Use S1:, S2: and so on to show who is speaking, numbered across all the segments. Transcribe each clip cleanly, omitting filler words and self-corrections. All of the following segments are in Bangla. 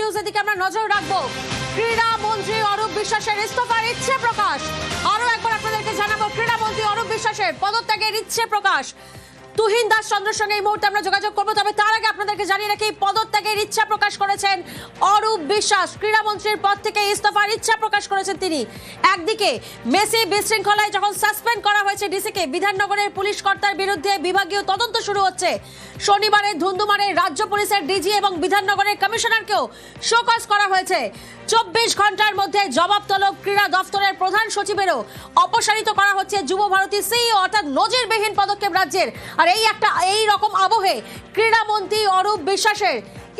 S1: নিউজের দিকে আমরা নজর রাখবো। ক্রীড়া মন্ত্রী অরূপ বিশ্বাসের ইস্তফার ইচ্ছে প্রকাশ। আরো একবার আপনাদেরকে জানাবো, ক্রীড়া মন্ত্রী অরূপ বিশ্বাসের পদত্যাগের ইচ্ছে প্রকাশ। তুহিন দাস চন্দ্রের সঙ্গে এই মুহূর্তে আমরা যোগাযোগ করবো, তবে তার আগে আপনাদেরকে জানিয়ে রাখি পদত্যাগের ইচ্ছা প্রকাশ করেছেন অরূপ বিশ্বাস। ক্রীড়ামন্ত্রীর পদ থেকে ইস্তফার ইচ্ছা প্রকাশ করেছেন তিনি। একদিকে মেসি বিশৃঙ্খলায় যখন সাসপেন্ড করা হয়েছে ডিসিকে, বিধাননগরের পুলিশ কর্তার বিরুদ্ধে বিভাগীয় তদন্ত শুরু হচ্ছে। শনিবারে ধুন্ধুমারে রাজ্য পুলিশের ডিজি এবং বিধাননগরের কমিশনারকেও শোকজ করা হয়েছে। 24 ঘন্টার মধ্যে জবাব তলব ক্রীড়া দফতরের প্রধান সচিবেরও অপসারিত করা হচ্ছে যুব ভারতী সিইও, অর্থাৎ নজিরবিহীন পদক্ষেপ রাজ্যের। আর এই রকম আবহে ক্রীড়ামন্ত্রী অরূপ বিশ্বাসের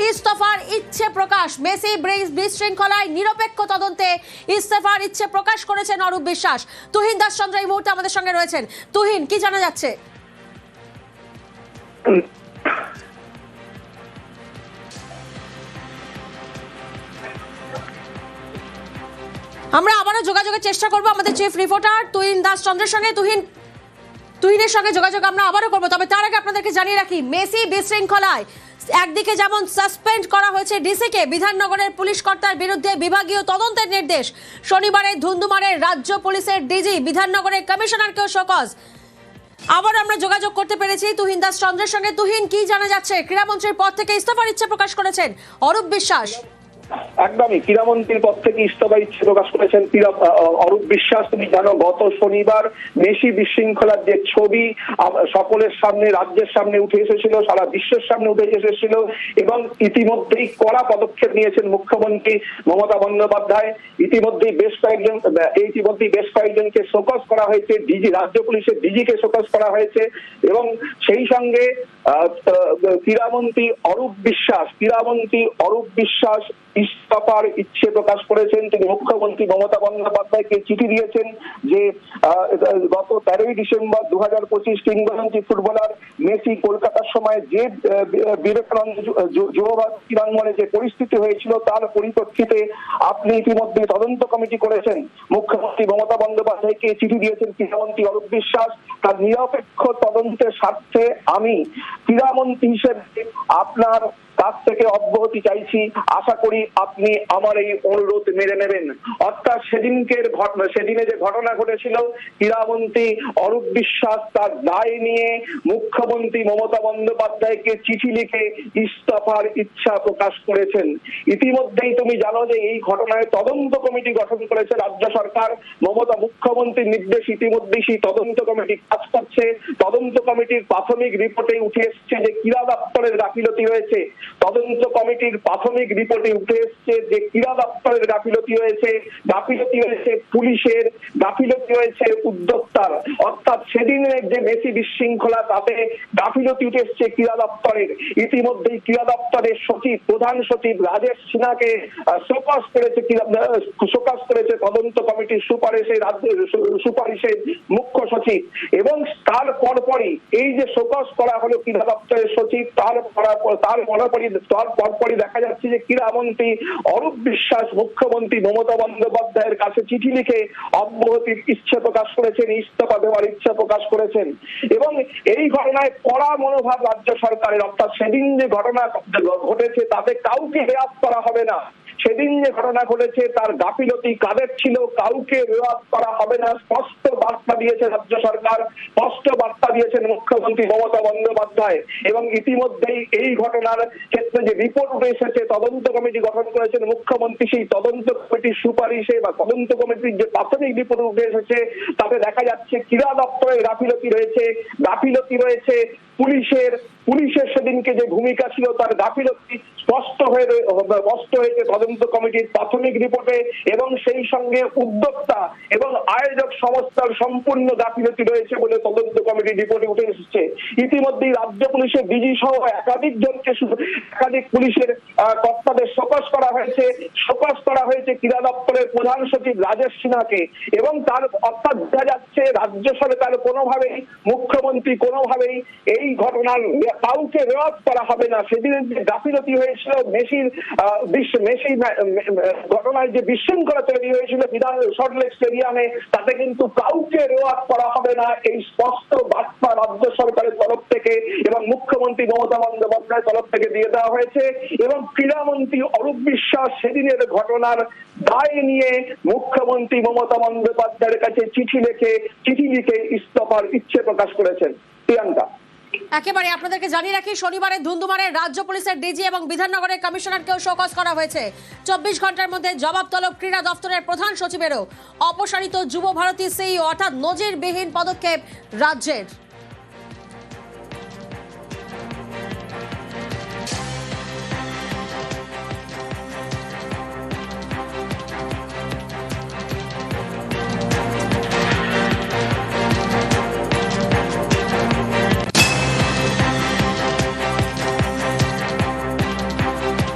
S1: ইস্তফার ইচ্ছে প্রকাশ। মেসি বিশৃঙ্খলায় নিরপেক্ষ তদন্তে ইস্তফার ইচ্ছে প্রকাশ করেছেন অরূপ বিশ্বাস। তুহিন দাস চন্দ্র এই মুহূর্তে আমাদের সঙ্গে রয়েছেন। তুহিন, কি জানা যাচ্ছে? আমরা আবারও যোগাযোগের চেষ্টা করবো আমাদের চিফ রিপোর্টার তুহিন দাস চন্দ্রের সঙ্গে। তুহিনের সঙ্গে যোগাযোগ আমরা আবারও করবো, তবে তার আগে আপনাদেরকে জানিয়ে রাখি, মেসি বিশৃঙ্খলায় একদিকে যেমন সাসপেন্ড করা হয়েছে ডিসিকে, বিধাননগরের পুলিশ কর্তার বিরুদ্ধে বিভাগীয় তদন্তের নির্দেশ। শনিবারে ধুন্ধুমারে রাজ্য পুলিশের ডিজি, বিধাননগরের কমিশনারকেও শোকজ। আবার আমরা যোগাযোগ করতে পেরেছি তুহিন দাস চন্দ্রের সঙ্গে। তুহিন, কি জানা যাচ্ছে? ক্রীড়ামন্ত্রীর পদ থেকে ইস্তফার ইচ্ছে প্রকাশ করেছেন অরূপ বিশ্বাস।
S2: একদমই ক্রীড়ামন্ত্রীর পদ থেকে ইস্তফার ইচ্ছে প্রকাশ করেছেন অরূপ বিশ্বাস। তুমি জানো, গত শনিবার মেসি বিশৃঙ্খলার যে ছবি সকলের সামনে, রাজ্যের সামনে উঠে এসেছিল, সারা বিশ্বের সামনে উঠে এসেছিল, এবং ইতিমধ্যেই কড়া পদক্ষেপ নিয়েছেন মুখ্যমন্ত্রী মমতা বন্দ্যোপাধ্যায়। ইতিমধ্যেই বেশ কয়েকজনকে শোকজ করা হয়েছে, ডিজি, রাজ্য পুলিশের ডিজিকে শোকজ করা হয়েছে। এবং সেই সঙ্গে ক্রীড়ামন্ত্রী অরূপ বিশ্বাস ইস্তফার ইচ্ছে প্রকাশ করেছেন। তিনি মুখ্যমন্ত্রী মমতা বন্দ্যোপাধ্যায়কে চিঠি দিয়েছেন যে গত 13ই ডিসেম্বর 2025 কিংবদন্তি ফুটবলার মেসি কলকাতার সময় যে বিবেকানন্দ যুব ক্রীড়াঙ্গনে যে পরিস্থিতি হয়েছিল, তার পরিপ্রেক্ষিতে আপনি ইতিমধ্যে তদন্ত কমিটি করেছেন। মুখ্যমন্ত্রী মমতা বন্দ্যোপাধ্যায়কে চিঠি দিয়েছেন ক্রীড়ামন্ত্রী অরূপ বিশ্বাস। তার নিরপেক্ষ তদন্তের স্বার্থে আমি ক্রীড়ামন্ত্রী হিসেবে আপনার কাছ থেকে অব্যাহতি চাইছি। আশা করি আপনি আমার এই অনুরোধ মেনে নেবেন। অর্থাৎ সেদিনে যে ঘটনা ঘটেছিল, ক্রীড়ামন্ত্রী অরূপ বিশ্বাস তার দায় নিয়ে মুখ্যমন্ত্রী মমতা বন্দ্যোপাধ্যায়কে চিঠি লিখে ইস্তফার ইচ্ছা প্রকাশ করেছেন। ইতিমধ্যেই তুমি জানো যে এই ঘটনায় তদন্ত কমিটি গঠন করেছে রাজ্য সরকার। মুখ্যমন্ত্রীর নির্দেশ ইতিমধ্যেই সেই তদন্ত কমিটি কাজ করছে। তদন্ত কমিটির প্রাথমিক রিপোর্টে উঠে এসছে যে ক্রীড়া দপ্তরের গাফিলতি হয়েছে। তদন্ত কমিটির প্রাথমিক রিপোর্টে উঠে এসছে যে ক্রীড়া দপ্তরের গাফিলতি হয়েছে পুলিশের, গাফিলতি হয়েছে উদ্যোক্তার। অর্থাৎ সেদিনের যে মেসি বিশৃঙ্খলা, তাতে গাফিলতি উঠে এসছে ক্রীড়া দপ্তরের। ইতিমধ্যেই ক্রীড়া দপ্তরের প্রধান সচিব রাজেশ সিনহাকে শোকজ করেছে তদন্ত কমিটির সুপারিশের মুখ্য সচিব। এবং তার পরপরই এই যে শোকজ করা হলো ক্রীড়া দপ্তরের সচিব, তার পরপরই দেখা যাচ্ছে যে ক্রীড়ামন্ত্রী অরূপ বিশ্বাস মুখ্যমন্ত্রী মমতা বন্দ্যোপাধ্যায়ের কাছে চিঠি লিখে অব্যাহতির ইচ্ছে প্রকাশ করেছেন, ইস্তফা দেওয়ার ইচ্ছা প্রকাশ করেছেন। এবং এই ঘটনায় কড়া মনোভাব রাজ্য সরকারের। অর্থাৎ সেদিন যে ঘটনা ঘটেছে তাতে কাউকে রেয়াত করা হবে না। সেদিন যে ঘটনা ঘটেছে তার গাফিলতি কাদের ছিল, কাউকে রেওয়াজ করা হবে না, স্পষ্ট বার্তা দিয়েছে রাজ্য সরকার, স্পষ্ট বার্তা দিয়েছেন মুখ্যমন্ত্রী মমতা বন্দ্যোপাধ্যায়। এবং ইতিমধ্যেই এই ঘটনার ক্ষেত্রে যে রিপোর্ট উঠে এসেছে, তদন্ত কমিটি গঠন করেছেন মুখ্যমন্ত্রী, সেই তদন্ত কমিটির সুপারিশে বা তদন্ত কমিটির যে প্রাথমিক রিপোর্ট উঠে এসেছে তাতে দেখা যাচ্ছে ক্রীড়া দপ্তরের গাফিলতি রয়েছে পুলিশের সেদিনকে যে ভূমিকা ছিল তার গাফিলতি স্পষ্ট হয়েছে তদন্ত কমিটির প্রাথমিক রিপোর্টে। এবং সেই সঙ্গে উদ্যোক্তা এবং আয়োজক সংস্থার সম্পূর্ণ গাফিলতি রয়েছে বলে তদন্ত কমিটির রিপোর্টে উঠে এসেছে। ইতিমধ্যেই রাজ্য পুলিশের ডিজি সহ একাধিক পুলিশের কর্তাদের শোকজ করা হয়েছে। হয়েছে, শোকজ করা হয়েছে ক্রীড়া দপ্তরের প্রধান সচিব রাজেশ সিনহাকে, এবং তার অর্থাৎ বোঝা যাচ্ছে রাজ্য সরকার কোনোভাবেই, মুখ্যমন্ত্রী কোনোভাবেই এই ঘটনার কাউকে রেওয়াজ করা হবে না। সেদিনের যে গাফিলতি হয়েছিল মেসির ঘটনায় যে বিশৃঙ্খলা তৈরি হয়েছিল বিধান সল্টলেক স্টেডিয়ামে, তাতে কিন্তু কাউকে রেওয়াজ করা হবে না, এই স্পষ্ট বার্তা রাজ্য সরকারের তরফ থেকে এবং মুখ্যমন্ত্রী মমতা বন্দ্যোপাধ্যায়ের তরফ থেকে দিয়ে দেওয়া হয়েছে। এবং ক্রীড়ামন্ত্রী অরূপ বিশ্বাস সেদিনের ঘটনার দায় নিয়ে মুখ্যমন্ত্রী মমতা বন্দ্যোপাধ্যায়ের কাছে চিঠি লিখে ইস্তফার ইচ্ছে প্রকাশ করেছেন। প্রিয়াঙ্কা,
S1: একেবারে আপনাদেরকে জানিয়ে রাখি, শনিবারে ধুন্ধুমারে রাজ্য পুলিশের ডিজি এবং বিধাননগরের কমিশনারকেও শোকজ করা হয়েছে। 24 ঘন্টার মধ্যে জবাব তলব ক্রীড়া দপ্তরের প্রধান সচিবেরও। অপসারিত যুব ভারতী সিইও, অর্থাৎ নজিরবিহীন পদক্ষেপ রাজ্যের।